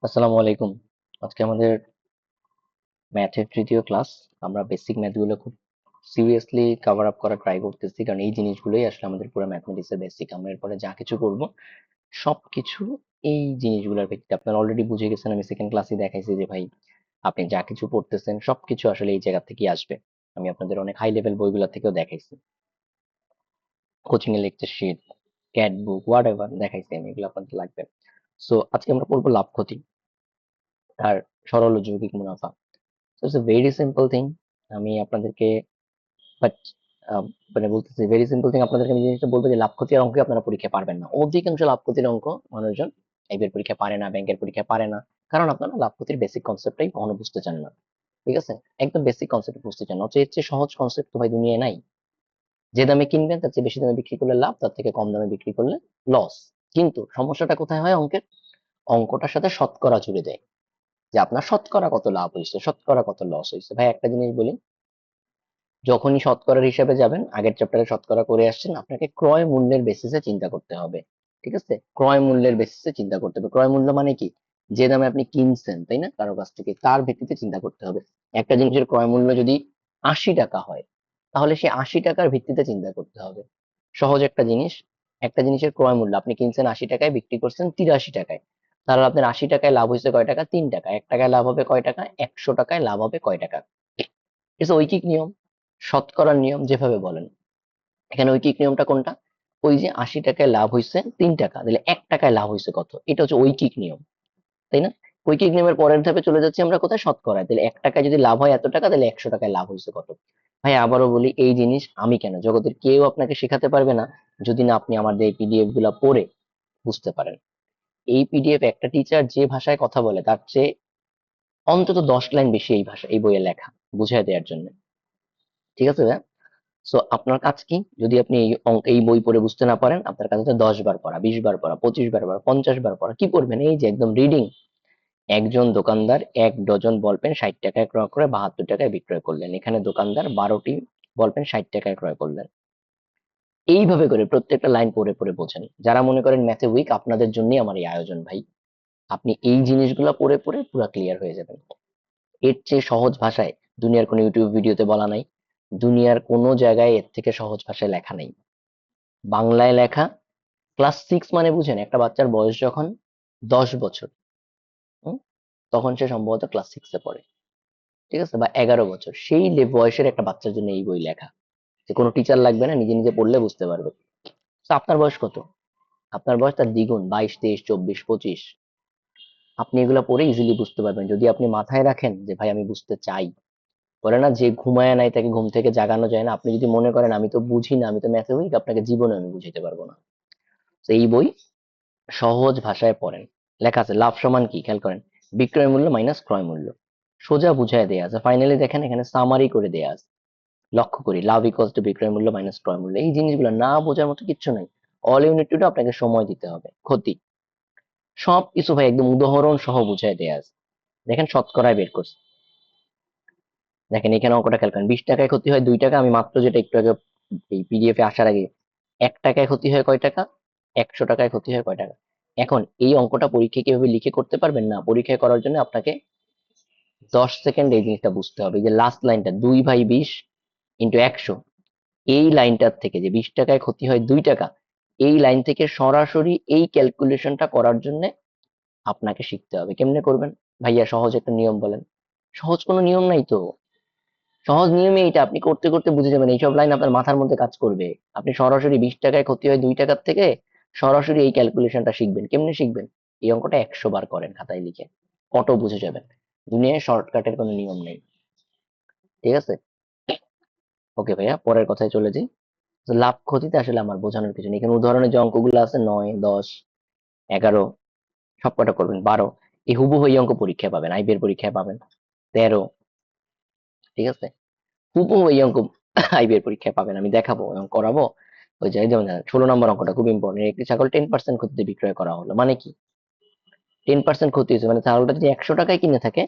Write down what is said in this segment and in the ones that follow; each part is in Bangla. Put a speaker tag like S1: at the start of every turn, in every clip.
S1: আসসালামু আলাইকুম। আজকে আমাদের ম্যাথের তৃতীয় ক্লাস। আমরা বেসিক ম্যাথগুলো খুব সিরিয়াসলি কভার আপ করার ট্রাই করতেছি, কারণ এই জিনিসগুলোই আসলে আমাদের পুরো ম্যাথমেটিক্সের বেসিক। আমরা এরপরে যা কিছু করব সবকিছু এই জিনিসগুলোর ভিত্তিতে। আপনারা অলরেডি বুঝে গেছেন, আমি সেকেন্ড ক্লাসে দেখাইছি যে ভাই আপনি যা কিছু পড়তেছেন সবকিছু আসলে এই জায়গা থেকেই আসবে। আমি আপনাদের অনেক হাই লেভেল বইগুলো থেকেও দেখাইছি, কোচিং এর lecture sheet, CAT book, whatever দেখাইছি আমি, এগুলো আপনাদের লাগবে। সো আজকে আমরা পড়বো লাভ ক্ষতি আর সরল ও যৌগিক মুনাফা। So it's a very simple thing. আমি আপনাদেরকে বাট মানে বলতেছি ভেরি সিম্পল থিং, আপনাদেরকে আমি জিনিসটা বলবো যে লাভ ক্ষতির অঙ্কে আপনারা পরীক্ষায় পারবেন না। অধিকাংশ লাভ ক্ষতির অঙ্ক মানুষজন আইবির পরীক্ষায় পারে না, ব্যাংকের পরীক্ষায় পারে না, কারণ আপনারা লাভ ক্ষতির বেসিক কনসেপ্টটাই কখনো বুঝতে চান না। ঠিক আছে, একদম বেসিক কনসেপ্ট বুঝতে চান না। অথচ এর চেয়ে সহজ কনসেপ্ট তো ভাই দুনিয়ায় নাই। যে দামে কিনবেন তার চেয়ে বেশি দামে বিক্রি করলে লাভ, তার থেকে কম দামে বিক্রি করলে লস। কিন্তু সমস্যাটা কোথায় হয় অঙ্কের? অঙ্কটার সাথে শতকরা জুড়ে দেয়, যে আপনার শতকরা কত লাভ হয়েছে, শতকরা কত লস হয়েছে। ভাই একটা জিনিস বলি, যখনই শতকরার হিসাবে যাবেন, আগের চ্যাপ্টারে শতকরা করে আসছেন, আপনাকে ক্রয় মূল্যের বেসিসে চিন্তা করতে হবে। ঠিক আছে, ক্রয় মূল্যের বেসিসে চিন্তা করতে হবে। ক্রয় মূল্য মানে কি? যে দামে আপনি কিনছেন, তাই না, কারো কাছ থেকে, তার ভিত্তিতে চিন্তা করতে হবে। একটা জিনিসের ক্রয় মূল্য যদি 80 টাকা হয়, তাহলে সে 80 টাকার ভিত্তিতে চিন্তা করতে হবে। সহজ একটা জিনিস, একটা জিনিসের ক্রয় মূল্য আপনি কিনছেন 80 টাকায়, বিক্রি করছেন 83 টাকায়, তাহলে আপনার 80 টাকায় লাভ হয়েছে কয় টাকা? 3 টাকা। 1 টাকায় লাভ হবে কয় টাকা? 100 টাকায় লাভ হবে কয় টাকা? এটা ঐকিক নিয়ম, শতকরার নিয়ম যেভাবে বলেন। এখানে ঐকিক নিয়মটা কোনটা? ওই যে 80 টাকায় লাভ হয়েছে 3 টাকা, তাহলে 1 টাকায় লাভ হয়েছে কত, এটা হচ্ছে ঐকিক নিয়ম, তাই না? ঐকিক নিয়মের পরের ধাপে চলে যাচ্ছি আমরা কোথায়? শতকরায়। তাহলে 1 টাকায় যদি লাভ হয় এত টাকা, তাহলে 100 টাকায় লাভ হয়েছে কত? ভাই আবারও বলি, এই জিনিস আমি কেন, জগতের কেউ আপনাকে শেখাতে পারবে না যদি না আপনি আমাদের এই পিডিএফ গুলা পড়ে বুঝতে পারেন। এই পিডিএফ একটা টিচার যে ভাষায় কথা বলে তার চেয়ে অন্তত 10 লাইন বেশি এই ভাষা, এই বইয়ে লেখা বুঝাই দেওয়ার জন্য। ঠিক আছে ভাইয়া? সো আপনার কাজ কি? যদি আপনি এই বই পড়ে বুঝতে না পারেন, আপনার কাজ হচ্ছে 10 বার পড়া, 20 বার পড়া, 25 বার পড়া, 50 বার পড়া। কি করবেন? এই যে একদম রিডিং। একজন দোকানদার 1 ডজন বল পেন 60 টাকায় ক্রয় করে 72 টাকায় বিক্রয় করলেন। এখানে দোকানদার 12টি বল পেন 60 টাকায় ক্রয় করলেন। এইভাবে করে প্রত্যেকটা লাইন পড়ে পড়ে বোঝেন। যারা মনে করেন ম্যাথে উইক, আপনাদের জন্যই আমার এই আয়োজন ভাই। আপনি এই জিনিসগুলো পড়ে পড়ে পুরো ক্লিয়ার হয়ে যাবেন। এর চেয়ে সহজ ভাষায় দুনিয়ার কোনো ইউটিউব ভিডিওতে বলা নাই, দুনিয়ার কোনো জায়গায় এর থেকে সহজ ভাষায় লেখা নেই। বাংলায় লেখা। ক্লাস 6 মানে বুঝেন, একটা বাচ্চার বয়স যখন 10 বছর, হুম, তখন সে সম্ভবত ক্লাস 6-এ পড়ে। ঠিক আছে, বা 11 বছর, সেই বয়সের একটা বাচ্চার জন্য এই বই লেখা, যে কোনো টিচার লাগবে না, নিজে নিজে পড়লে বুঝতে পারবে। তো আপনার বয়স কত? আপনার বয়স তার দ্বিগুণ, 22, 23, 24, 25। আপনি এগুলো পড়ে ইজিলি বুঝতে পারবেন, যদি আপনি মাথায় রাখেন যে ভাই আমি বুঝতে চাই। বলে না, যে ঘুমায় নাই তাকে ঘুম থেকে জাগানো যায় না। আপনি যদি মনে করেন আমি তো বুঝি না, আমি তো ম্যাথে উইক, আপনাকে জীবনে আমি বুঝাইতে পারবো না। তো এই বই সহজ ভাষায় পড়েন। লেখা আছে লাভ সমান কি, খেয়াল করেন, বিক্রয় মূল্য মাইনাস ক্রয় মূল্য। সোজা বুঝায় দেয়া আছে। ফাইনালি দেখেন এখানে সামারি করে দেয়া আছে। লক্ষ্য করি, লাভ ইকুয়ালস টু বিক্রয় মূল্য মাইনাস ক্রয় মূল্য। এই জিনিসগুলো না বোঝার মতো কিচ্ছু নাই। অল ইউনিট টু আপনাকে সময় দিতে হবে। ক্ষতি সবকিছু ভাই একদম উদাহরণ সহ বুঝায় দেয়া আছে। দেখেন শতকরায় বের করছে। দেখেন এখানে অঙ্কটা খেয়াল করেন, 20 টাকায় ক্ষতি হয় 2 টাকা। আমি মাত্র যেটা একটু আগে এই পিডিএফ এ আসার আগে, 1 টাকায় ক্ষতি হয় কয় টাকা, 100 টাকায় ক্ষতি হয় কয় টাকা। এখন এই অঙ্কটা পরীক্ষায় কিভাবে লিখে করতে পারবেন না, পরীক্ষায় করার জন্য আপনাকে 10 সেকেন্ড এই জিনিসটা বুঝতে হবে। এই যে লাস্ট লাইনটা 2/20 ইন্টু 100, এই লাইনটার থেকে যে 20 টাকায় ক্ষতি হয় 2 টাকা, এই লাইন থেকে সরাসরি এই ক্যালকুলেশনটা করার জন্য আপনাকে শিখতে হবে। কেমনে করবেন? ভাইয়া সহজ একটা নিয়ম বলেন। সহজ কোনো নিয়ম নাই তো। সহজ নিয়মে এটা আপনি করতে করতে বুঝে যাবেন, এইসব লাইন আপনার মাথার মধ্যে কাজ করবে। আপনি সরাসরি 20 টাকায় ক্ষতি হয় 2 টাকার থেকে সরাসরি এই ক্যালকুলেশনটা শিখবেন। কেমনে শিখবেন? এই অঙ্কটা 100 বার করেন খাতায় লিখে, অটো বুঝে যাবেন। দুনিয়ায় শর্টকাটের কোনো নিয়ম নেই। ঠিক আছে, ওকে ভাইয়া, পরের কথায় চলে যাই। তো লাভ ক্ষতিতে আসলে আমার বোঝানোর কিছু নেই। এখানে উদাহরণের যে অঙ্কগুলো আছে 9, 10, 11, সব কটা করবেন, 12, এই হুবহু এই অঙ্ক পরীক্ষায় পাবেন, আইবিএর পরীক্ষায় পাবেন, 13। ঠিক আছে, হুবহু এই অঙ্ক আইবিএর পরীক্ষায় পাবেন, আমি দেখাবো এবং করাবো। ওই যে যেমন 16 নম্বর অঙ্কটা খুব ইম্পর্টেন্ট, একটি ছাগল 10% ক্ষতিতে বিক্রয় করা হলো, মানে কি? 10% ক্ষতি হয়েছে মানে ছাগলটা যদি 100 টাকায় কিনে থাকে,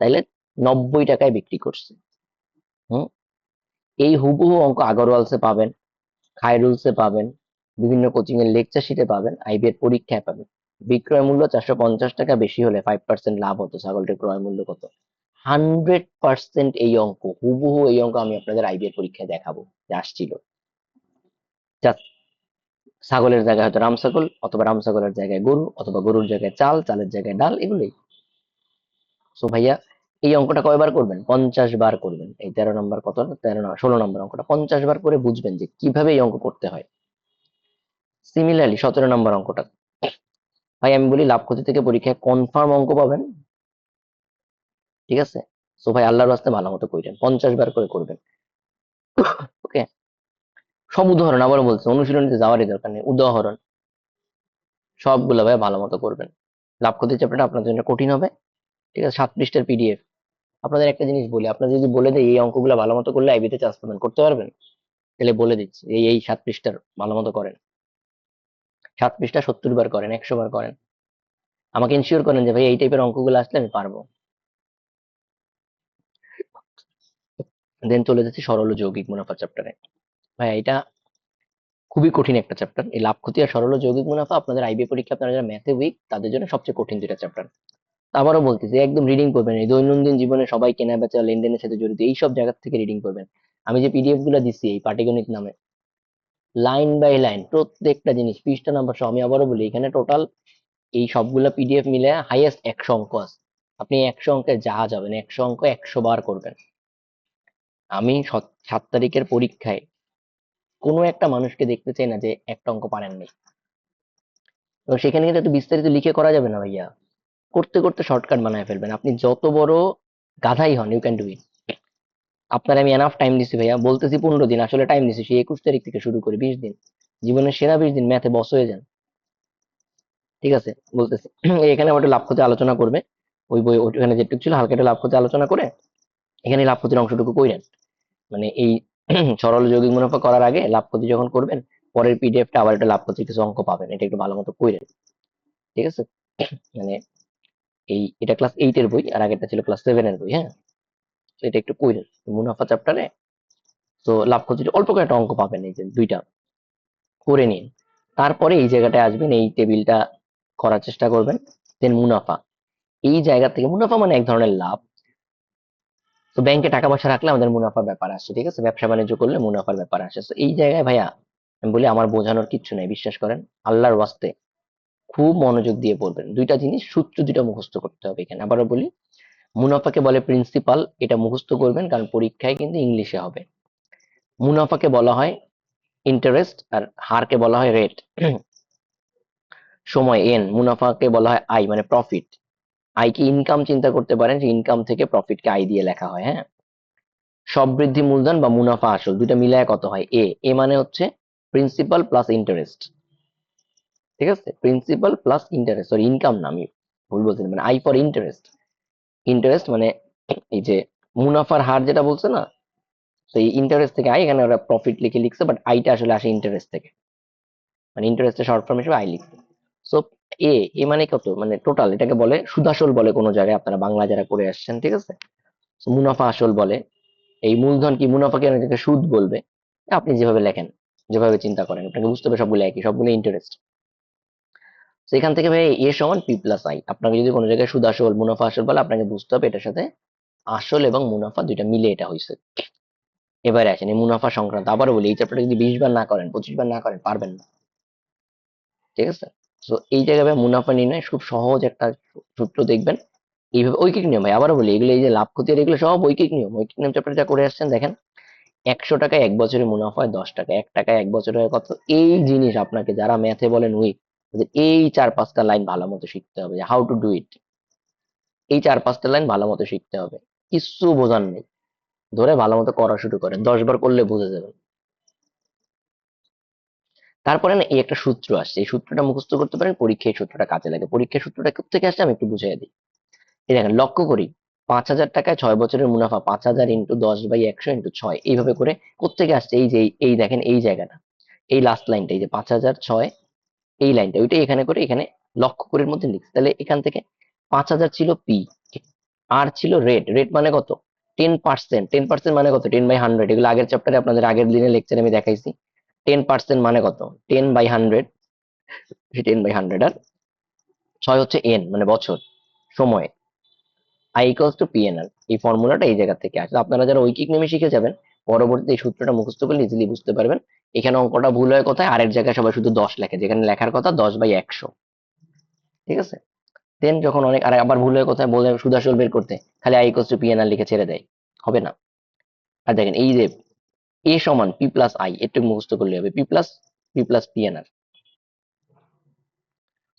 S1: তাহলে 90 টাকায় বিক্রি করছে। হুম, এই হুবহু অঙ্ক আগরওয়ালসে পাবেন, খায়রুলসে পাবেন, বিভিন্ন কোচিং এর লেকচার শিটে পাবেন, আইবিএর পরীক্ষায় পাবেন। বিক্রয় মূল্য 450 টাকা বেশি হলে 5% লাভ হতো, ছাগলটির ক্রয় মূল্য কত? 100% এই অঙ্ক, হুবহু এই অঙ্ক আমি আপনাদের আইবিএর পরীক্ষায় দেখাবো যে আসছিল। Just ছাগলের জায়গায় হয়তো রাম ছাগল, অথবা রাম ছাগলের জায়গায় গরু, অথবা গরুর জায়গায় চাল, চালের জায়গায় ডাল, এগুলোই। সো ভাইয়া, এই অঙ্কটা কয়বার করবেন? 50 বার করবেন। এই 13 নম্বর, কত, 16 নম্বর অঙ্কটা 50 বার করে বুঝবেন যে কিভাবে এই অঙ্ক করতে হয়। সিমিলারলি 17 নম্বর অঙ্কটা, ভাই আমি বলি লাভ ক্ষতি থেকে পরীক্ষায় কনফার্ম অঙ্ক পাবেন, ঠিক আছে? সো ভাই আল্লাহর রাস্তায় ভালো মতো কইরেন, 50 বার করে করবেন। ওকে, সব উদাহরণ আবারও বলছি, অনুশীলনীতে যাওয়ারই দরকার নেই, উদাহরণ সবগুলো ভাই ভালো মতো করবেন। লাভ ক্ষতির চ্যাপ্টারটা আপনাদের জন্য কঠিন হবে, ঠিক আছে? 7 পৃষ্ঠার পিডিএফ। আপনাদের একটা জিনিস বলি, আপনার যদি বলে দেয় এই অঙ্কগুলো ভালো মতো করলে আইবিতে চান্স পাবেন, করতে পারবেন? তাহলে বলে দিচ্ছি, এই 7 পৃষ্ঠার ভালো মতো করেন, 7 পৃষ্ঠা 70 বার করেন, 100 বার করেন, আমাকে ইনশিওর করেন যে ভাই এই টাইপের অঙ্কগুলো আসলে আমি পারবো। দেন চলে যাচ্ছি সরল ও যৌগিক মুনাফা চ্যাপ্টারে। ভাই এটা খুবই কঠিন একটা চ্যাপ্টার, এই লাভ ক্ষতি আর সরল ও যৌগিক মুনাফা আপনাদের আইবি পরীক্ষা, আপনারা যারা ম্যাথে উইক তাদের জন্য সবচেয়ে কঠিন দুইটা চ্যাপ্টার। আবারও বলতেছি, একদম রিডিং করবেন, এই দৈনন্দিন জীবনে সবাই কেনা বেচা লেনদেনের সাথে জড়িত এইসব জায়গা থেকে রিডিং করবেন। আমি যে পিডিএফ গুলো দিচ্ছি এই পাটিগণিত নামে, লাইন বাই লাইন প্রত্যেকটা জিনিস পৃষ্ঠা নাম্বার সহ, আমি আবারও বলি এখানে টোটাল এই সবগুলা পিডিএফ মিলে হাইয়েস্ট 100 অঙ্ক আছে। আপনি 100 অঙ্কে যা যাবেন, 100 অঙ্ক 100 বার করবেন। আমি 7 তারিখের পরীক্ষায় কোনো একটা মানুষকে দেখতে চাই না যে একটা অঙ্ক পারেননি। এবং সেখানে কিন্তু একটু বিস্তারিত লিখে করা যাবে না ভাইয়া, করতে করতে শর্টকাট বানায় ফেলবেন। আপনি যত বড় গাধাই হন, ইউ ক্যান ডু ইট। আপনার আমি এনাফ টাইম দিছি ভাইয়া, বলতেছি 15 দিন, আসলে টাইম দিছি সেই 21 তারিখ থেকে শুরু করে 20 দিন, জীবনের সেরা 20 দিন ম্যাথে বস হয়ে যান, ঠিক আছে? বলতেছি এখানে ওটা লাভ ক্ষতি আলোচনা করবে, ওই বই ওখানে যেটুকু ছিল হালকা একটা লাভ ক্ষতি আলোচনা করে এখানে লাভ ক্ষতির অংশটুকু কইরেন। মানে এই সরল যৌগিক মুনাফা করার আগে লাভ ক্ষতি যখন করবেন, পরের পিডিএফটা আবার একটা লাভ ক্ষতির কিছু অঙ্ক পাবেন, এটা একটু ভালো মতো কইরেন, ঠিক আছে? মানে এটা ক্লাস 8 এর বই, আর আগেরটা ছিল ক্লাস 7 এর বই, হ্যাঁ? তো এটা একটু কইরেন মুনাফা চ্যাপ্টারে। তো লাভ ক্ষতির অল্প কয়েকটা অঙ্ক পাবেন, এই যে দুইটা করে নিন। তারপরে এই জায়গাটায় আসবেন, এই টেবিলটা করার চেষ্টা করবেন। দেন মুনাফা, এই জায়গা থেকে মুনাফা মানে এক ধরনের লাভ। তো ব্যাংকে টাকা পয়সা রাখলে আমাদের মুনাফার ব্যাপার আসে, ঠিক আছে? ব্যবসা বাণিজ্য করলে মুনাফার ব্যাপার আসে। তো এই জায়গায় ভাইয়া আমি বলি আমার বোঝানোর কিচ্ছু নাই, বিশ্বাস করেন, আল্লাহর ওয়াস্তে খুব মনোযোগ দিয়ে পড়বেন। দুইটা জিনিস, সূত্র দুইটা মুখস্থ করতে হবে এখানে। আবারও বলি, মুনাফাকে বলে প্রিন্সিপাল, এটা মুখস্থ করবেন কারণ পরীক্ষায় কিন্তু ইংলিশে হবে। মুনাফাকে বলা হয় ইন্টারেস্ট, আর হারকে বলা হয় রেট। সময় এন, মুনাফাকে বলা হয় আই মানে প্রফিট। আই কি ইনকাম চিন্তা করতে পারেন, যে ইনকাম থেকে প্রফিটকে আই দিয়ে লেখা হয়, হ্যাঁ? সব বৃদ্ধি মূলধন বা মুনাফা আসল দুইটা মিলায় কত হয়? এ, এ মানে হচ্ছে প্রিন্সিপাল প্লাস ইন্টারেস্ট, ঠিক আছে? Principal plus interest, sorry income না, আমি ভুল বলছি, মানে আই ফর ইন্টারেস্ট। ইন্টারেস্ট মানে এই যে মুনাফার হার যেটা বলছে না, তো এই ইন্টারেস্ট থেকে আই, এখানে ওরা প্রফিট লিখে লিখছে, বাট আইটা আসলে আসে ইন্টারেস্ট থেকে, মানে ইন্টারেস্টের শর্ট ফর্ম হিসেবে আই লিখছে। সো এ, এ মানে কত, মানে টোটাল, এটাকে বলে সুদাসল বলে কোনো জায়গায়, আপনারা বাংলা যারা করে আসছেন, ঠিক আছে? So, মুনাফা আসল বলে। এই মূলধন কি, মুনাফাকে অনেকে সুদ বলবে। আপনি যেভাবে লেখেন, যেভাবে চিন্তা করেন, আপনাকে বুঝতে হবে সবগুলো একই, সবগুলো ইন্টারেস্ট। সেখান থেকে ভাই এ সমান পি প্লাস আই, আপনাকে যদি কোনো জায়গায় সুদ আসল মুনাফা আসল বলে, আপনাকে বুঝতে হবে এটার সাথে আসল এবং মুনাফা দুইটা মিলে এটা হয়েছে। এবারে আসেন এই মুনাফা সংক্রান্ত, আবার বলি এই চ্যাপ্টারটা যদি 20 বার না করেন, 25 বার না করেন, পারবেন না, ঠিক আছে? তো এই জায়গায় ভাই মুনাফা নির্ণয় খুব সহজ একটা সূত্র দেখবেন, এইভাবে ঐকিক নিয়ম। ভাই আবারও বলি, এগুলো এই যে লাভ ক্ষতি এগুলো সব ঐকিক নিয়ম, ঐকিক নিয়ম চ্যাপ্টার যা করে আসছেন দেখেন। 100 টাকায় 1 বছরের মুনাফা হয় 10 টাকা, 1 টাকায় 1 বছরে হয় কত? এই জিনিস আপনাকে যারা ম্যাথে বলেন উইক, এই 4-5টা লাইন ভালো মতো শিখতে হবে, হাউ টু ডু ইট। এই 4-5টা লাইন ভালো মতো শিখতে হবে, কিচ্ছু বোঝার নেই, ধরে ভালো মতো করা শুরু করেন, 10 বার করলে বুঝে যাবেন। তারপরে না এই একটা সূত্র আসছে, এই সূত্রটা মুখস্থ করতে পারেন, পরীক্ষায় এই সূত্রটা কাজে লাগে। পরীক্ষায় সূত্রটা কোথেকে আসছে আমি একটু বুঝিয়ে দিই। এই দেখেন, লক্ষ্য করি, 5,000 টাকায় 6 বছরের মুনাফা, 5,000 ইন্টু 10/100 ইন্টু 6, এইভাবে করে কোথেকে আসছে? এই যে এই দেখেন এই জায়গাটা, এই লাস্ট লাইনটা, এই যে 5,006, এই লাইনটা, ওইটাই এখানে করে এখানে লক্ষ্য করির মধ্যে লিখছি। তাহলে এখান থেকে 5,000 ছিল পি, আর ছিল রেট, রেট মানে কত? 10%, 10% মানে কত? 10/100, এগুলো আগের চ্যাপ্টারে আপনাদের আগের দিনের লেকচারে আমি দেখাইছি। 10% মানে কত? 10/100, 10/100। আর 6 হচ্ছে এন মানে বছর, সময়, আই ইকুয়ালস টু পিএনআর। এই ফর্মুলাটা এই জায়গা থেকে আসে। আপনারা যারা ঐকিক নেমে শিখে যাবেন, পরবর্তীতে এই সূত্রটা মুখস্থ করলে ইজিলি বুঝতে পারবেন। এখানে অঙ্কটা ভুল হয় কোথায়, আরেক জায়গায় সবাই শুধু 10 লেখে, যেখানে লেখার কথা 10/100। ঠিক আছে, দেন যখন অনেক, আর আবার ভুল হয় কোথায়, বলে সুদ আসল বের করতে খালি আই ইকুয়ালস টু পিএনআর লিখে ছেড়ে দেয়, হবে না। আর দেখেন এই যে এ সমান পি প্লাস আই, একটু মুখস্থ করলে হবে, পি প্লাস পিএনআর।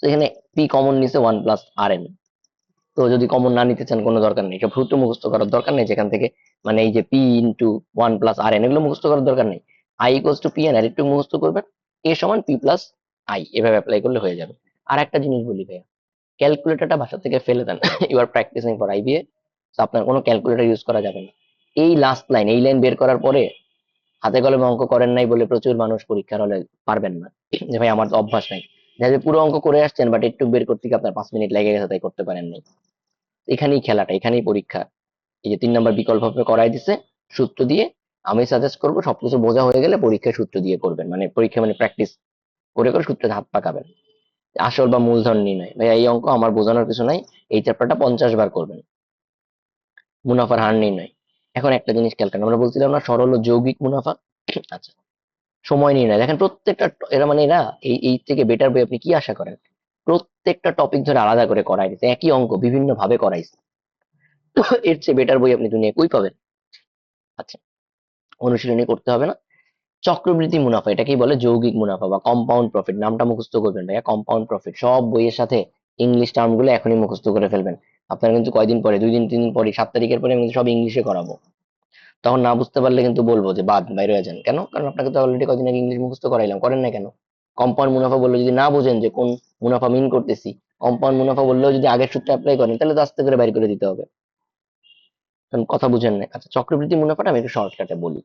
S1: তো এখানে পি কমন নিছে 1 + Rn। তো যদি কমন না নিতে চান কোনো দরকার নেই, সব সূত্র মুখস্থ করার দরকার নেই যেখান থেকে, মানে এই যে পি ইন্টু 1 + Rn এগুলো মুখস্থ করার দরকার নেই। I equals to P N R একটু মুখস্থ করবেন, এ সমান পি প্লাস আই, এভাবে অ্যাপ্লাই করলে হয়ে যাবে। আর একটা জিনিস বলি ভাইয়া, ক্যালকুলেটরটা বাসা থেকে ফেলে দেন। You are practising for IBA, তো আপনার কোনো ক্যালকুলেটর ইউজ করা যাবে না। এই লাস্ট লাইন, এই লাইন বের করার পরে হাতে কলমে অঙ্ক করেন নাই বলে প্রচুর মানুষ পরীক্ষার হলে পারবেন না, যে ভাই আমার তো অভ্যাস নাই। দেখা যায় পুরো অঙ্ক করে আসছেন, বাট একটু বের করতে গিয়ে আপনার 5 মিনিট লেগে গেছে, তাই করতে পারেন নাই। এখানেই খেলাটা, এখানেই পরীক্ষা। এই যে 3 নম্বর বিকল্প ভাবে করাই দিছে সূত্র দিয়ে। আমি সাজেস্ট করবো সবকিছু বোঝা হয়ে গেলে পরীক্ষায় সূত্র দিয়ে করবেন, মানে পরীক্ষা মানে প্র্যাকটিস করে করে সূত্রে হাত পাকাবেন। আসল বা মূলধন নির্ণয়, ভাই এই অঙ্ক আমার বোঝানোর কিছু নাই, এই চ্যাপ্টারটা 50 বার করবেন। মুনাফার হার নির্ণয়, এখন একটা জিনিস খেয়াল করেন, আমরা বলছিলাম না সরল ও যৌগিক মুনাফা। আচ্ছা, সময় নির্ণয়, দেখেন প্রত্যেকটা এরা মানে এরা এই থেকে বেটার বই আপনি কি আশা করেন? প্রত্যেকটা টপিক ধরে আলাদা করে করাই দিচ্ছে, একই অঙ্ক বিভিন্ন ভাবে করাইছে। এর চেয়ে বেটার বই আপনি দুনিয়া কই পাবেন? আচ্ছা, অনুশীলনী করতে হবে না। চক্রবৃদ্ধি মুনাফা, এটাকেই বলে যৌগিক মুনাফা বা কম্পাউন্ড প্রফিট। নামটা মুখস্থ করবেন ভাইয়া, কম্পাউন্ড প্রফিট। সব বইয়ের সাথে ইংলিশ টার্ম গুলো এখনই মুখস্থ করে ফেলবেন। আপনারা কিন্তু কয়দিন পরে, 2 দিন 3 দিন পরে, 7 তারিখের পরে আমি কিন্তু সব ইংলিশে করাবো। তখন না বুঝতে পারলে কিন্তু বলবো যে বাদ, বাইরে হয়ে যান। কেন? কারণ আপনাকে তো অলরেডি কয়দিন আগে ইংলিশ মুখস্থ করাইলাম, করেন না কেন? কম্পাউন্ড মুনাফা বললে যদি না বুঝেন যে কোন মুনাফা মিন করতেছি, কম্পাউন্ড মুনাফা বললেও যদি আগের সূত্রে অ্যাপ্লাই করেন, তাহলে তো আস্তে করে বাইর করে দিতে হবে। কারণ কথা বুঝেন না। আচ্ছা, চক্রবৃদ্ধি মুনাফাটা আমি একটু শর্টকাটে বলি।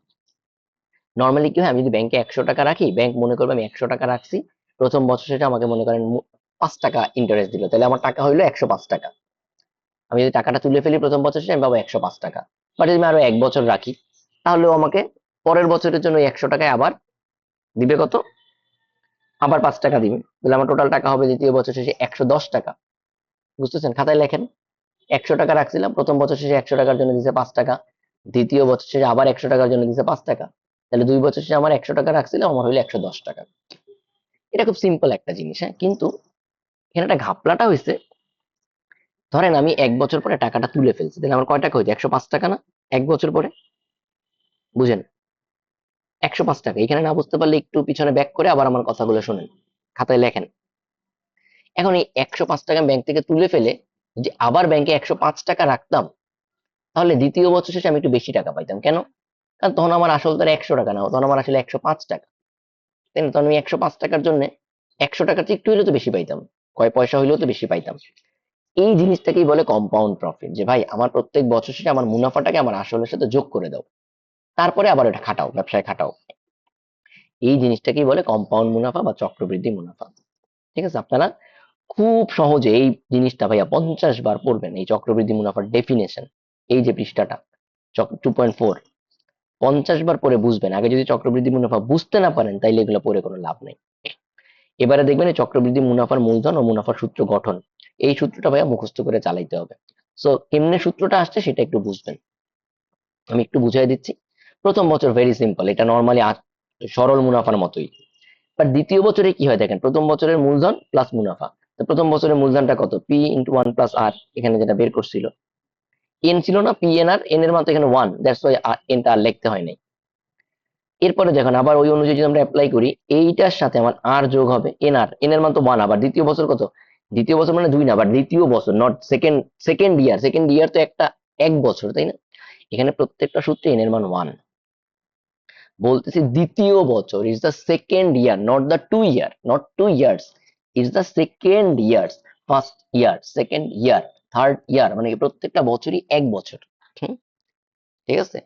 S1: নর্মালি কি হয়, আমি যদি ব্যাংকে 100 টাকা রাখি, ব্যাংক মনে করবে আমি 100 টাকা রাখছি, প্রথম বছর শেষে আমাকে মনে করেন 5 টাকা ইন্টারেস্ট দিল, তাহলে আমার টাকা হইলো 105 টাকা। আমি যদি টাকাটা তুলে ফেলি প্রথম বছর শেষে, আমি পাবো 105 টাকা। বাট যদি আমি আরো 1 বছর রাখি, তাহলেও আমাকে পরের বছরের জন্য ওই 100 টাকায় আবার দিবে কত, আবার 5 টাকা দিবে। তাহলে আমার টোটাল টাকা হবে দ্বিতীয় বছর শেষে 110 টাকা। বুঝতেছেন? খাতায় লেখেন, 100 টাকা রাখছিলাম, প্রথম বছর শেষে 100 টাকার জন্য দিছে 5 টাকা, দ্বিতীয় বছর শেষে আবার 100 টাকার জন্য দিছে 5 টাকা। তাহলে 2 বছর শেষে আমার 100 টাকা রাখছিলাম, আমার হইলো 110 টাকা। এটা খুব সিম্পল একটা জিনিস, হ্যাঁ, কিন্তু এখানে একটা ঘাপলাটা হয়েছে। ধরেন আমি 1 বছর পরে টাকাটা তুলে ফেলছি, তাহলে আমার কয় টাকা হয়েছে? 105 টাকা না? 1 বছর পরে, বুঝেন? 105 টাকা। এখানে না বুঝতে পারলে একটু পিছনে ব্যাক করে আবার আমার কথাগুলো শোনেন, খাতায় লেখেন। এখন এই 105 টাকা ব্যাংক থেকে তুলে ফেলে যদি আবার ব্যাংকে 105 টাকা রাখতাম, তাহলে দ্বিতীয় বছর শেষে আমি একটু বেশি টাকা পাইতাম। কেন? কারণ তখন আমার আসল তার 100 টাকা না, তখন আমার আসলে 105 টাকা। তাই না? তখন আমি 105 টাকার জন্য 100 টাকার চেয়ে একটু হইলেও তো বেশি পাইতাম, কয় পয়সা হইলেও তো বেশি পাইতাম। এই জিনিসটাকেই বলে কম্পাউন্ড প্রফিট, যে ভাই আমার প্রত্যেক বছর শেষে আমার মুনাফাটাকে আমার আসলের সাথে যোগ করে দাও, তারপরে আবার এটা খাটাও, ব্যবসায় খাটাও। এই জিনিসটাকেই বলে কম্পাউন্ড মুনাফা বা চক্রবৃদ্ধি মুনাফা। ঠিক আছে, আপনারা খুব সহজে এই জিনিসটা ভাইয়া 50 বার পড়বেন, এই চক্রবৃদ্ধি মুনাফার ডেফিনেশন, এই যে পৃষ্ঠাটা 2.4, 50 বার পরে বুঝবেন। আগে যদি চক্রবৃদ্ধি মুনাফা বুঝতে না পারেন, তাইলে এগুলো পড়ে কোনো লাভ নেই। এবারে দেখবেন এই চক্রবৃদ্ধি মুনাফার মূলধন ও মুনাফার সূত্র গঠন, এই সূত্রটা ভাইয়া মুখস্থ করে চালাইতে হবে। সো কেমনে সূত্রটা আসছে সেটা একটু বুঝবেন, আমি একটু বুঝাই দিচ্ছি। প্রথম বছর ভেরি সিম্পল, এটা নর্মালি সরল মুনাফার মতোই। বাট দ্বিতীয় বছরে কি হয় দেখেন, প্রথম বছরের মূলধন প্লাস মুনাফা। তো প্রথম বছরের মূলধনটা কত? পি ইন্টু 1 + R, এখানে যেটা বের করছিল। এন ছিল না, পি এন আর, এন এর মান তো এখানে 1, দ্যাটস ওয়াই এনটা আর লিখতে হয় নাই। এরপরে দেখেন আবার ওই অনুযায়ী যদি আমরা অ্যাপ্লাই করি, এইটার সাথে আমার আর যোগ হবে এন আর, এন এর মান তো 1। আবার দ্বিতীয় বছর কত? দ্বিতীয় বছর মানে 2 না, আবার দ্বিতীয় বছর, not second. Second year, second year তো একটা 1 বছর, তাই না? এখানে প্রত্যেকটা সূত্রে এন এর মান 1। বলতেছি দ্বিতীয় বছর is the second year, not the 2 year, not 2 years, is the second years. First year, second year, third year, মানে প্রত্যেকটা বছরই 1 বছর। হুম, ঠিক আছে।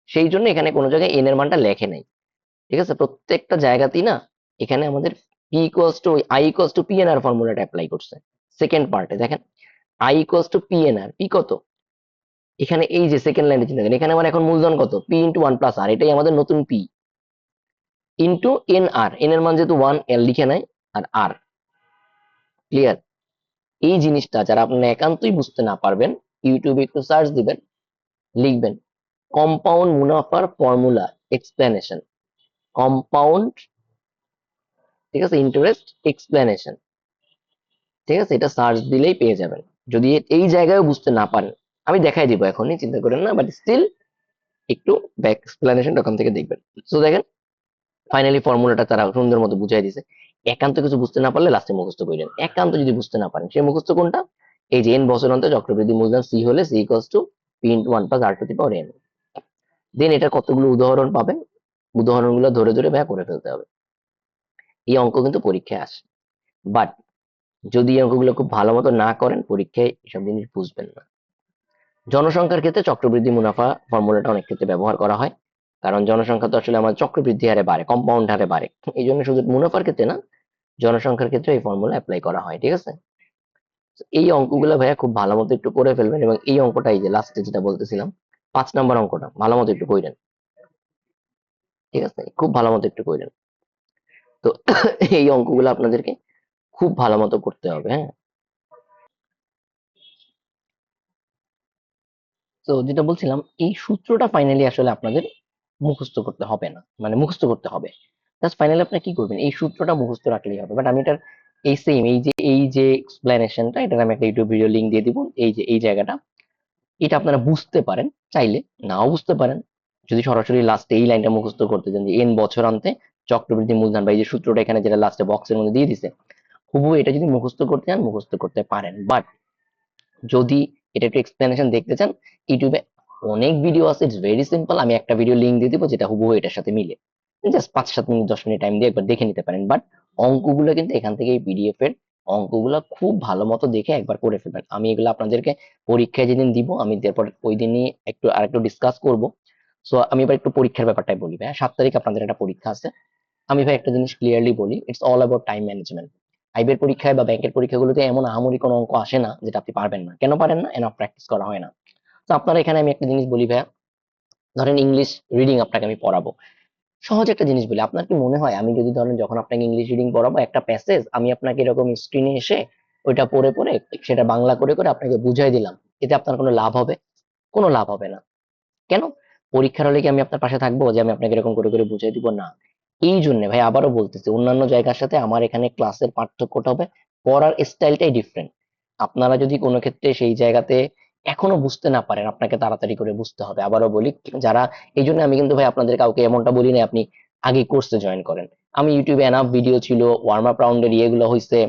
S1: সেই জন্য এখানে কোনো জায়গায় এন এর মানটা লেখে নাই। ঠিক আছে, প্রত্যেকটা জায়গাতেই না এখানে আমাদের P equals to I equals to P N R ফর্মুলাটা অ্যাপ্লাই করছে। সেকেন্ড পার্টে দেখেন, I equals to P N R, P কত? এখানে এই যে সেকেন্ড লাইনে চিন্তা করেন, এখানে আমার এখন মূলধন কত? পি ইন্টু 1 + R, এটাই আমাদের নতুন পি, ইন্টু এন আর, এন এর মান যেহেতু 1, এল লিখে নাই, আর আর। ক্লিয়ার? এই জিনিসটা যারা আপনি একান্তই বুঝতে না পারবেন, ইউটিউবে একটু সার্চ দিবেন, লিখবেন কম্পাউন্ড মুনাফার ফর্মুলা এক্সপ্লেনেশন, কম্পাউন্ড, ঠিক আছে, ইন্টারেস্ট এক্সপ্লেনেশন, ঠিক আছে, এটা সার্চ দিলেই পেয়ে যাবেন। যদি এই জায়গায় বুঝতে না পারেন, আমি দেখাই দিব এখনই, চিন্তা করেন না, বাট স্টিল একটু ব্যাক এক্সপ্লেনেশন ওখান থেকে দেখবেন। তো দেখেন ফাইনালি ফর্মুলাটা তারা সুন্দর মতো বুঝাই দিছে। একান্ত কিছু বুঝতে না পারলে লাস্টে মুখস্থ করেন, একান্ত যদি বুঝতে না পারেন, সেই মুখস্থ কোনটা, এই যে এন বছর অন্তর চক্রবৃদ্ধি মূলধন সি হলে C equals to P into one plus R to the power N. Then এটা কতগুলো উদাহরণ পাবেন, উদাহরণগুলো ধরে ধরে ব্যয় করে ফেলতে হবে। এই অঙ্ক কিন্তু পরীক্ষায় আসে, বাট যদি এই অঙ্কগুলো খুব ভালো মতো না করেন পরীক্ষায় এসব জিনিস বুঝবেন না। জনসংখ্যার ক্ষেত্রে চক্রবৃদ্ধি মুনাফা ফর্মুলাটা অনেক ক্ষেত্রে ব্যবহার করা হয়, কারণ জনসংখ্যা তো আসলে আমার চক্রবৃদ্ধি হারে বাড়ে, কম্পাউন্ড হারে বাড়ে। এই জন্য শুধু মুনাফার ক্ষেত্রে না, জনসংখ্যার ক্ষেত্রে এই ফর্মুলা অ্যাপ্লাই করা হয়, ঠিক আছে। এই অঙ্কগুলো ভাইয়া খুব ভালো মতো একটু করে ফেলবেন, এবং এই অঙ্কটা এই যে লাস্টে যেটা বলতেছিলাম 5 নম্বর অঙ্কটা ভালো মতো একটু কইরেন, ঠিক আছে, খুব ভালো মতো একটু কইরেন। তো এই অঙ্কগুলো আপনাদেরকে খুব ভালো মতো করতে হবে, হ্যাঁ। তো যেটা বলছিলাম, এই সূত্রটা ফাইনালি আসলে আপনাদের মুখস্থ করতে হবে না, মানে মুখস্থ করতে হবে, জাস্ট ফাইনালি আপনি কি করবেন, এই সূত্রটা মুখস্থ রাখলেই হবে। বাট আমি এটার এই সেম এই যে এক্সপ্লেনেশনটা, এটার আমি একটা ইউটিউব ভিডিও লিংক দিয়ে দিব, এই যে এই জায়গাটা, এটা আপনারা বুঝতে পারেন, চাইলে নাও বুঝতে পারেন। যদি সরাসরি লাস্টে এই লাইনটা মুখস্থ করতে চান যে এন বছর আনতে চক্রবৃদ্ধি মূলধন, বা এই যে সূত্রটা এখানে যেটা লাস্টে বক্সের মধ্যে দিয়ে দিছে, হুবহু এটা যদি মুখস্থ করতে চান মুখস্থ করতে পারেন। বাট যদি এটা একটু এক্সপ্লেনেশন দেখতে চান, ইউটিউবে অনেক ভিডিও আছে, ইটস ভেরি সিম্পল, আমি একটা ভিডিও লিংক দিয়ে দিব যেটা হুবহু এটার সাথে মিলে, জাস্ট 5-7 মিনিট 10 মিনিট টাইম দিয়ে একবার দেখে নিতে পারেন। বাট অঙ্কগুলো কিন্তু এখান থেকে এই পিডিএফ এর অঙ্কগুলো খুব ভালো মতো দেখে একবার করে ফেলবেন। আমি এগুলো আপনাদেরকে পরীক্ষায় যেদিন দিব, আমি তারপর ওই দিনই একটু আর একটু ডিসকাস করব। সো আমি এবার একটু পরীক্ষার ব্যাপারটাই বলি ভাই। 7 তারিখ আপনাদের একটা পরীক্ষা আছে। আমি ভাই একটা জিনিস ক্লিয়ারলি বলি, it's all about time management. আইবের পরীক্ষায় বা ব্যাংকের পরীক্ষাগুলোতে এমন আহামরি কোনো অঙ্ক আসে না যেটা আপনি পারবেন না। কেন পারেন না? এনাফ প্র্যাকটিস করা হয় না। তো আপনারা এখানে আমি একটা জিনিস বলি ভাইয়া, ধরেন ইংলিশ রিডিং আপনাকে আমি পড়াবো, সহজ একটা জিনিস বলি, আপনার কি মনে হয় আমি যদি ধরেন যখন আপনাকে ইংলিশ রিডিং পড়াবো একটা প্যাসেজ আমি আপনাকে এরকম স্ক্রিনে এসে ওইটা পড়ে পড়ে সেটা বাংলা করে করে আপনাকে বুঝাই দিলাম, এতে আপনার কোনো লাভ হবে? কোনো লাভ হবে না। কেন? পরীক্ষার হলে কি আমি আপনার পাশে থাকবো যে আমি আপনাকে এরকম করে করে বুঝাই দিব? না। এই জন্য ভাই আবারও বলতেছি, অন্যান্য জায়গার সাথে আমার এখানে ক্লাসের পার্থক্যটা হবে পড়ার স্টাইলটাই ডিফারেন্ট। আপনারা যদি কোনো ক্ষেত্রে সেই জায়গাতে এখনো বুঝতে না পারেন, আপনাকে তাড়াতাড়ি করে বুঝতে হবে। আবারও বলি, যারা, এই জন্য আমি কিন্তু ভাই আপনাদের কাউকে এমনটা বলি না আপনি আগে কোর্সে জয়েন করেন। আমি ইউটিউবে এনাফ ভিডিও ছিল, ওয়ার্ম আপ রাউন্ডের ইয়েগুলো হয়েছে,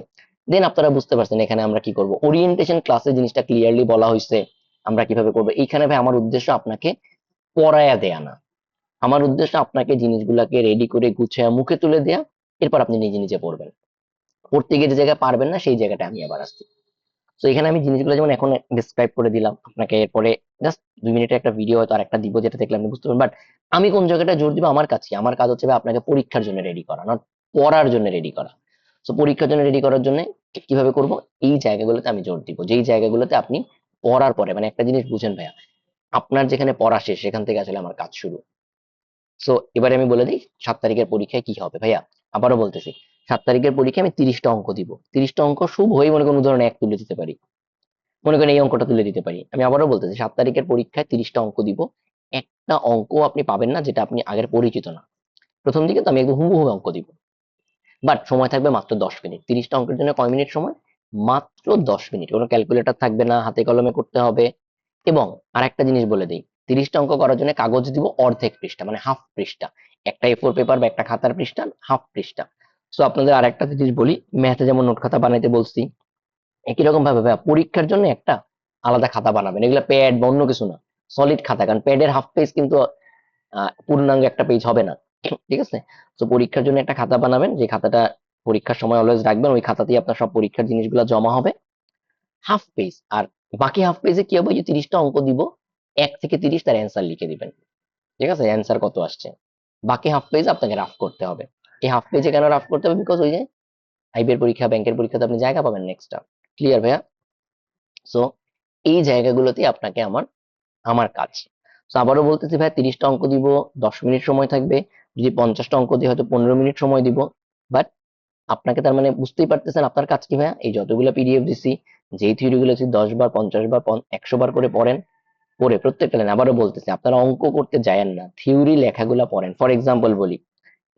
S1: দেন আপনারা বুঝতে পারছেন এখানে আমরা কি করব, ওরিয়েন্টেশন ক্লাসে জিনিসটা ক্লিয়ারলি বলা হয়েছে আমরা কিভাবে করবো। এইখানে ভাই আমার উদ্দেশ্য আপনাকে পড়ায়া দেয়া না, আমার উদ্দেশ্য আপনাকে জিনিসগুলাকে রেডি করে গুছিয়ে মুখে তুলে দেয়া, এরপর আপনি নিজে নিজে পড়বেন। পড়তে গিয়ে যে জায়গায় পারবেন না সেই জায়গাটা আমি আবার আসছি। তো এখানে আমি জিনিসগুলো যেমন এখন ডিসক্রাইব করে দিলাম আপনাকে, এরপরে জাস্ট 2 মিনিটের একটা ভিডিও হয়তো আর একটা দিব, যেটা দেখলে আপনি বুঝতে পারবেন। বাট আমি কোন জায়গাটা জোর দিব, আমার কাছে, আমার কাজ হচ্ছে ভাই আপনাকে পরীক্ষার জন্য রেডি করা, নট পড়ার জন্য রেডি করা। তো পরীক্ষার জন্য রেডি করার জন্য কিভাবে করব, এই জায়গাগুলোতে আমি জোর দিব, যেই জায়গাগুলোতে আপনি পড়ার পরে, মানে একটা জিনিস বুঝেন ভাইয়া, আপনার যেখানে পড়া শেষ সেখান থেকে আসলে আমার কাজ শুরু। সো এবারে আমি বলে দিই 7 তারিখের পরীক্ষায় কি হবে ভাইয়া। আবারও বলতেছি, 7 তারিখের পরীক্ষায় আমি 30টা অঙ্ক দিব। 30টা অঙ্ক শুভ হয়ে মনে করেন উদাহরণে এক তুলে দিতে পারি, মনে করেন এই অঙ্কটা তুলে দিতে পারি। আমি আবারও বলতেছি 7 তারিখের পরীক্ষায় 30টা অঙ্ক দিব, একটা অঙ্ক আপনি পাবেন না যেটা আপনি আগের পরিচিত না। প্রথম দিকে তো আমি একদম হুবহু অঙ্ক দিব, বাট সময় থাকবে মাত্র 10 মিনিট। 30টা অঙ্কের জন্য কয় মিনিট সময়? মাত্র 10 মিনিট। কোনো ক্যালকুলেটর থাকবে না, হাতে কলমে করতে হবে। এবং আরেকটা জিনিস বলে দিই, 30টা অঙ্ক করার জন্য কাগজ দিব অর্ধেক পৃষ্ঠা, মানে হাফ পৃষ্ঠা। একটা A4 পেপার বা একটা খাতার পৃষ্ঠা হাফ পৃষ্ঠা। সো আপনাদের আরেকটা জিনিস বলি, ম্যাথে যেমন নোট খাতা বানাইতে বলছি, একই রকম ভাবে ভাইয়া পরীক্ষার জন্য একটা আলাদা খাতা বানাবেন। এগুলো প্যাড বা অন্য কিছু না, সলিড খাতা, কারণ প্যাডের হাফ পেজ কিন্তু পূর্ণাঙ্গ একটা পেজ হবে না, ঠিক আছে। তো পরীক্ষার জন্য একটা খাতা বানাবেন, যে খাতাটা পরীক্ষার সময় অলওয়েজ রাখবেন, ওই খাতাতেই আপনার সব পরীক্ষার জিনিসগুলো জমা হবে, হাফ পেজ। আর বাকি হাফ পেজে কি হবে, যে 30টা অঙ্ক দিব, 1 থেকে 30 তার অ্যান্সার লিখে দিবেন, ঠিক আছে, অ্যান্সার কত আসছে। বাকি হাফ পেজ আপনাকে রাফ করতে হবে। এই হাফ পেজে কেন রাফ করতে হবে? বিকজ ওই যে আইবির পরীক্ষা, ব্যাংকের পরীক্ষাতে আপনি জায়গা পাবেন না এক্সট্রা। ক্লিয়ার ভাইয়া? সো এই জায়গাগুলোতে আপনাকে আমার আমার কাজ। তো আবারও বলতেছি ভাই, 30টা অঙ্ক দিব, 10 মিনিট সময় থাকবে। যদি 50টা অঙ্ক দিই হয়তো 15 মিনিট সময় দিব। বাট আপনাকে তার মানে বুঝতেই পারতেছেন আপনার কাজ কি ভাইয়া, এই যতগুলো পিডিএফ দিছি যেই থিওরি গুলো যদি 10 বার 50 বার 100 বার করে পড়েন, পড়ে প্রত্যেকটা লাইন, আবারও বলতেছি আপনারা অঙ্ক করতে যায়েন না, থিওরি লেখাগুলা পড়েন। ফর এক্সাম্পল বলি,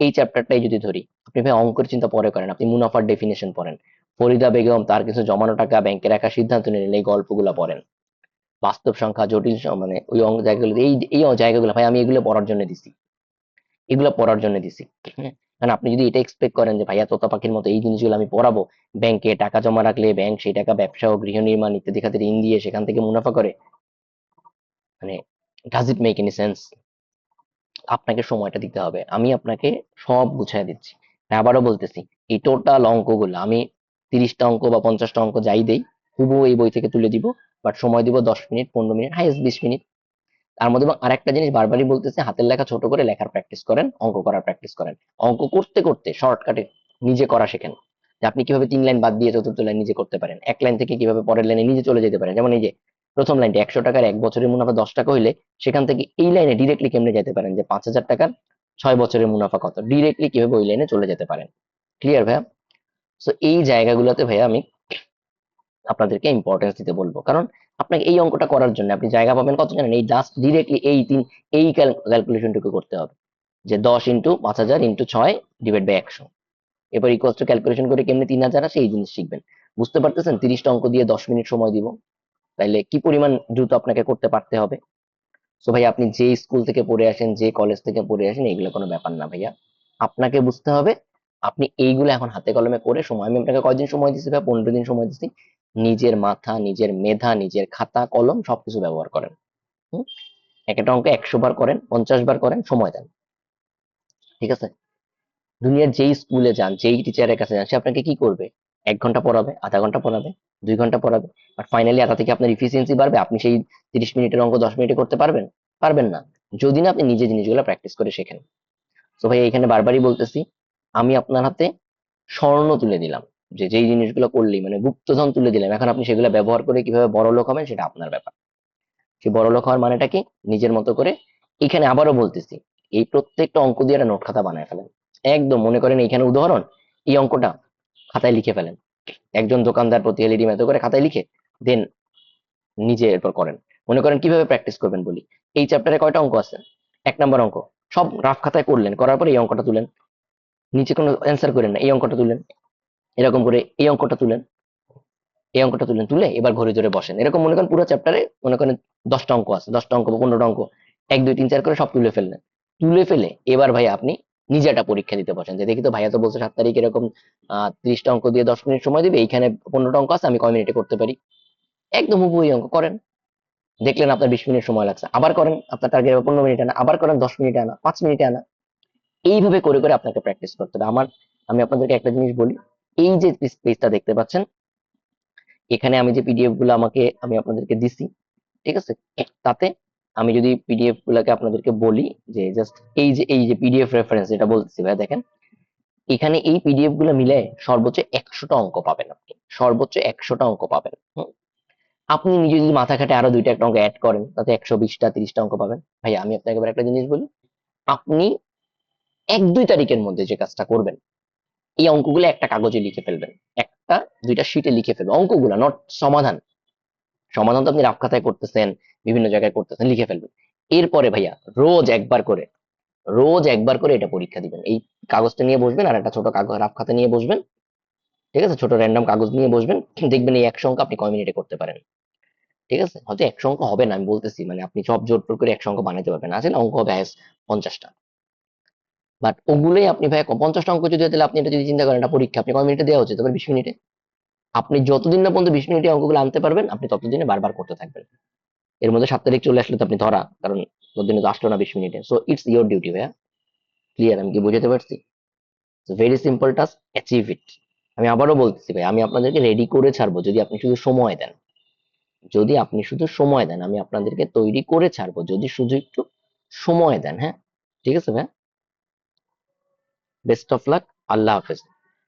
S1: এই চ্যাপ্টারটাই যদি ধরি, আপনি ভাই অঙ্কের চিন্তা পরে করেন, আপনি মুনাফার ডেফিনেশন পড়েন, ফরিদা বেগম তার কিছু জমানো টাকা ব্যাংকে রাখার সিদ্ধান্ত নিলেন, এই গল্পগুলা পড়েন, বাস্তব সংখ্যা জটিল মানে ওই অঙ্ক জায়গাগুলো, এই জায়গাগুলো ভাই আমি এগুলো পড়ার জন্য দিছি, এগুলো পড়ার জন্য দিছি। হ্যাঁ, কারণ আপনি যদি এটা এক্সপেক্ট করেন যে ভাইয়া তোতা পাখির মতো এই জিনিসগুলো আমি পড়াবো, ব্যাংকে টাকা জমা রাখলে ব্যাংক সেই টাকা ব্যবসা ও গৃহ নির্মাণ ইত্যাদি খাতে ঋণ দিয়ে সেখান থেকে মুনাফা করে, মানে does it make any sense? আপনাকে সময়টা দিতে হবে, আমি আপনাকে সব গুছাই দিচ্ছি। হ্যাঁ, আবারও বলতেছি, এই টোটাল অঙ্কগুলো আমি 30টা অঙ্ক বা 50টা অঙ্ক যাই দেই, হুবহু এই বই থেকে তুলে দিব, বাট সময় দিব 10 মিনিট 15 মিনিট, হাইয়েস্ট 20 মিনিট। তার মধ্যে এবং আরেকটা জিনিস বারবারই বলতেছে, হাতের লেখা ছোট করে লেখার প্র্যাকটিস করেন, অঙ্ক করার প্র্যাকটিস করেন। অঙ্ক করতে করতে শর্টকাটে নিজে করা শেখেন, যে আপনি কিভাবে 3 লাইন বাদ দিয়ে চতুর্থ লাইন নিজে করতে পারেন, এক লাইন থেকে কিভাবে পরের লাইনে নিজে চলে যেতে পারেন। যেমন এই যে প্রথম লাইনটা 100 টাকার 1 বছরের মুনাফা 10 টাকা হইলে, সেখান থেকে এই লাইনে ডিরেক্টলি কেমনে যেতে পারেন যে 5,000 টাকার 6 বছরের মুনাফা কত, ডিরেক্টলি কিভাবে ওই লাইনে চলে যেতে পারেন। ক্লিয়ার ভাইয়া? সো এই জায়গাগুলোতে ভাইয়া আমি আপনাদেরকে ইম্পর্টেন্স দিতে বলবো, কারণ আপনাকে এই অঙ্কটা করার জন্য আপনি জায়গা পাবেন কত জানেন, এই জাস্ট ডিরেক্টলি এই ক্যালকুলেশনটুকু করতে হবে, যে 10 × 5,000 × 6 ডিভাইড বাই 100, এবার ইকুয়ালস টু ক্যালকুলেশন করে কেমনি 3,000 আসে এই জিনিস শিখবেন। বুঝতে পারতেছেন? 30টা অঙ্ক দিয়ে 10 মিনিট সময় দিব, তাইলে কি পরিমাণ দ্রুত আপনাকে করতে পারতে হবে। সো ভাই আপনি যে স্কুল থেকে পড়ে আসেন, যে কলেজ থেকে পড়ে আসেন, এগুলো কোনো ব্যাপার না ভাইয়া, আপনাকে বুঝতে হবে আপনি এইগুলো এখন হাতে কলমে করে সময়, আমি আপনাকে কয়দিন সময় দিচ্ছি ভাই? 15 দিন সময় দিচ্ছি। নিজের মাথা, নিজের মেধা, নিজের খাতা কলম সবকিছু ব্যবহার করেন। হুম? একটা অঙ্ক 100 বার করেন, 50 বার করেন, সময় দেন। ঠিক আছে? দুনিয়ার যেই স্কুলে যান, যেই টিচারের কাছে যান, সে আপনাকে কি করবে? 1 ঘন্টা পড়াবে, আধা ঘন্টা পড়াবে, 2 ঘন্টা পড়াবে, আর ফাইনালি আধা থেকে আপনার ইফিসিয়েন্সি বাড়বে, আপনি সেই 30 মিনিটের অঙ্ক 10 মিনিটে করতে পারবেন? পারবেন না, যদি না আপনি নিজে জিনিসগুলো প্র্যাকটিস করে শেখেন। তো ভাই এখানে বারবারই বলতেছি, আমি আপনার হাতে স্বর্ণ তুলে দিলাম, যে যেই জিনিসগুলো করলেই মানে গুপ্তধন তুলে দিলাম, এখন আপনি সেগুলো ব্যবহার করে কিভাবে বড় লোক হবেন সেটা আপনার ব্যাপার। সেই বড় লোক হওয়ার মানেটা কি? নিজের মতো করে, এখানে আবারও বলতেছি, এই প্রত্যেকটা অঙ্ক দিয়ে একটা নোট খাতা বানায় ফেলেন। একদম মনে করেন এইখানে উদাহরণ, এই অঙ্কটা খাতায় লিখে ফেলেন, একজন দোকানদার প্রতি এলইডি এত করে খাতায় লিখে দেন, নিজে এরপর করেন। মনে করেন কিভাবে প্র্যাকটিস করবেন বলি, এই চ্যাপ্টারে কয়টা অঙ্ক আছে? 1 নম্বর অঙ্ক সব রাফ খাতায় করলেন, করার পরে এই অঙ্কটা তুলেন, নিচে কোনো অ্যান্সার করেন না, এই অঙ্কটা তুলেন, এরকম করে এই অঙ্কটা তুলেন, এই অঙ্কটা তুলেন, তুলে এবার ঘড়ি ধরে বসেন। এরকম মনে করেন পুরো চ্যাপ্টারে মনে করেন 10টা অঙ্ক আছে, 10টা অঙ্ক বা 15টা অঙ্ক, 1 2 3 4 করে সব তুলে ফেললেন। তুলে ফেলে এবার ভাই আপনি নিজে একটা পরীক্ষা দিতে বসেন, যে দেখি তো ভাইয়া তো বলছে 7 তারিখ এরকম 30টা অঙ্ক দিয়ে 10 মিনিট সময় দিবে, এইখানে 15টা অঙ্ক আছে, আমি কয় মিনিটে করতে পারি? একদম হুবহু এই অঙ্ক করেন, দেখলেন আপনার 20 মিনিট সময় লাগছে, আবার করেন, আপনার টার্গেট 15 মিনিটে আনা, আবার করেন 10 মিনিটে আনা, 5 মিনিটে আনা। এইভাবে করে করে আপনাকে প্র্যাকটিস করতে হবে। আমি আপনাদেরকে একটা জিনিস বলি, এই যে পেজটা দেখতে পাচ্ছেন, এখানে আমি যে পিডিএফ গুলো আমি আপনাদেরকে দিছি, ঠিক আছে, তাতে আমি যদি পিডিএফ গুলাকে আপনাদেরকে বলি, যে জাস্ট এই যে পিডিএফ রেফারেন্স যেটা বলতেছি ভাই, দেখেন এখানে এই পিডিএফ গুলো মিলে সর্বোচ্চ 100টা অঙ্ক পাবেন, আপনি সর্বোচ্চ 100টা অঙ্ক পাবেন। আপনি নিজে যদি মাথা খাটে আরো 2টা একটা অঙ্ক অ্যাড করেন, তাতে 120টা 30টা অঙ্ক পাবেন। ভাই আমি আপনাকে এবার একটা জিনিস বলি, আপনি 1 2 তারিখের মধ্যে যে কাজটা করবেন, এই অঙ্কগুলো একটা কাগজে লিখে ফেলবেন, একটা 2টা শিটে লিখে ফেলবেন, অঙ্কগুলো নট সমাধান। সমাধান তো আপনি রাফ খাতায় করতেছেন, বিভিন্ন জায়গায় করতেছেন, লিখে ফেলবেন। এরপরে ভাইয়া রোজ একবার করে, রোজ একবার করে এটা পরীক্ষা দিবেন। এই কাগজটা নিয়ে বসবেন, আর একটা ছোট কাগজ রাফ খাতা নিয়ে বসবেন, ঠিক আছে, ছোট র্যান্ডম কাগজ নিয়ে বসবেন, দেখবেন এই 100 অঙ্ক আপনি কয় মিনিটে করতে পারেন। ঠিক আছে, হয়তো 100 অঙ্ক হবে না, আমি বলতেছি, মানে আপনি সব জোর টোর করে 100 অঙ্ক বানাইতে পারবেন না, আসলে অঙ্ক হবে হায়েস্ট 50টা, বাট ওগুলোই আপনি ভাই 50টা অঙ্ক যদি হয়, তাহলে আপনি এটা যদি চিন্তা করেন, এটা পরীক্ষা আপনি কয় মিনিটে দেওয়া উচিত? তবে 20 মিনিটে। আপনি যতদিন না পর্যন্ত 20 মিনিটে অঙ্কগুলো আনতে পারবেন, আপনি ততদিনে বারবার করতে থাকবেন। এর মধ্যে 7 তারিখ চলে আসলে তো আপনি ধরা, কারণ ততদিনে তো আসলো না 20 মিনিটে। সো ইটস ইয়োর ডিউটি ভাইয়া। ক্লিয়ার? আমি কি বুঝাতে পারছি? Very simple task, achieve it. আমি আবারও বলতেছি ভাই, আমি আপনাদেরকে রেডি করে ছাড়বো যদি আপনি শুধু সময় দেন। যদি আপনি শুধু সময় দেন, আমি আপনাদেরকে তৈরি করে ছাড়বো যদি শুধু একটু সময় দেন। হ্যাঁ, ঠিক আছে ভাই, বেস্ট অফ লাক, আল্লাহ হাফেজ।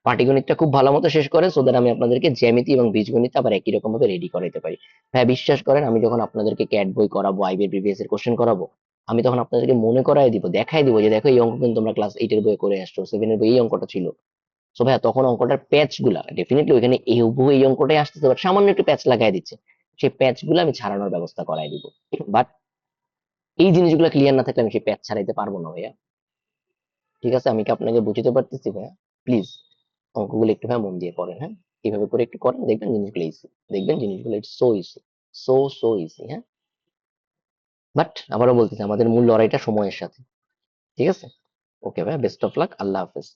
S1: পাটিগণিতটা খুব ভালো মতো শেষ করেন, সো দ্যাট আমি আপনাদেরকে জ্যামিতি এবং বীজগণিত আবার একই রকম ভাবে রেডি করাইতে পারি। ভাই বিশ্বাস করেন, আমি যখন আপনাদেরকে ক্যাট বই করাবো, আইবিএর প্রিভিয়াস এর কোশ্চেন করাবো, আমি তখন আপনাদেরকে মনে করাই দিব, দেখাই দিব, যে দেখো এই অঙ্ক কিন্তু তোমরা ক্লাস 8 এর বইয়ে করে আসছো, 7 এর বই এই অঙ্কটা ছিল। সো ভাইয়া তখন অঙ্কটার প্যাচ গুলা ডেফিনেটলি ওইখানে এই হুবহু এই অঙ্কটাই আসতেছে, বাট সামান্য একটু প্যাচ লাগাই দিচ্ছে, সেই প্যাচ গুলো আমি ছাড়ানোর ব্যবস্থা করাই দিব। বাট এই জিনিসগুলো ক্লিয়ার না থাকলে আমি সেই প্যাচ ছাড়াইতে পারবো না ভাইয়া। ঠিক আছে, আমি কি আপনাকে বুঝতে পারতেছি ভাইয়া? প্লিজ অঙ্কগুলো একটু ভাইয়া মন দিয়ে করেন, হ্যাঁ? এইভাবে করে একটু করেন, দেখবেন জিনিসগুলো ইজি, দেখবেন জিনিসগুলো it's so easy, so easy, হ্যাঁ? বাট আবারও বলতেছি, আমাদের মূল লড়াইটা সময়ের সাথে। ঠিক আছে? ওকে ভাইয়া, বেস্ট অফ লাক, আল্লাহ হাফেজ।